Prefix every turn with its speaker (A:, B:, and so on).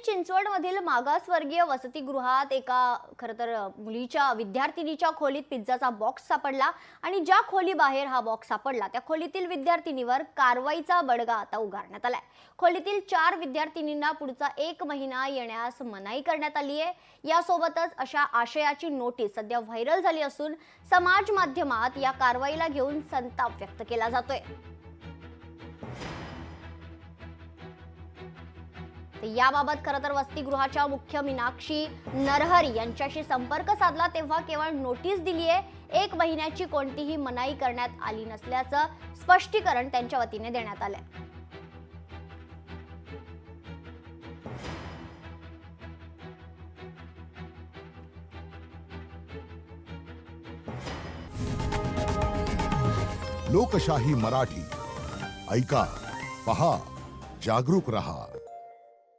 A: चिंचवडमधील मागासवर्गीय वसतिगृहात एका खरं तर मुलीच्या विद्यार्थिनीच्या खोलीत पिझ्झाचा बॉक्स सापडला आणि ज्या खोलीबाहेर हा बॉक्स सापडला त्या खोलीतील विद्यार्थिनीवर कारवाईचा बडगा आता उगारण्यात आलाय। खोलीतील 4 विद्यार्थिनींना पुढचा 1 महिना येण्यास मनाई करण्यात आली आहे। यासोबतच अशा आशयाची नोटीस सध्या व्हायरल झाली असून समाज माध्यमात या कारवाईला घेऊन संताप व्यक्त केला जातोय। याबाबत खरं तर वसतिगृहाच्या मुख्य मीनाक्षी नरहरी यांच्याशी संपर्क साधला तेव्हा केवळ नोटीस दिली आहे, 1 महिन्याची कोणतीही मनाई करण्यात आली नसल्याचं स्पष्टीकरण त्यांच्या वतीने देण्यात आलंय।
B: लोकशाही मराठी ऐका, पहा, जागरूक रहा।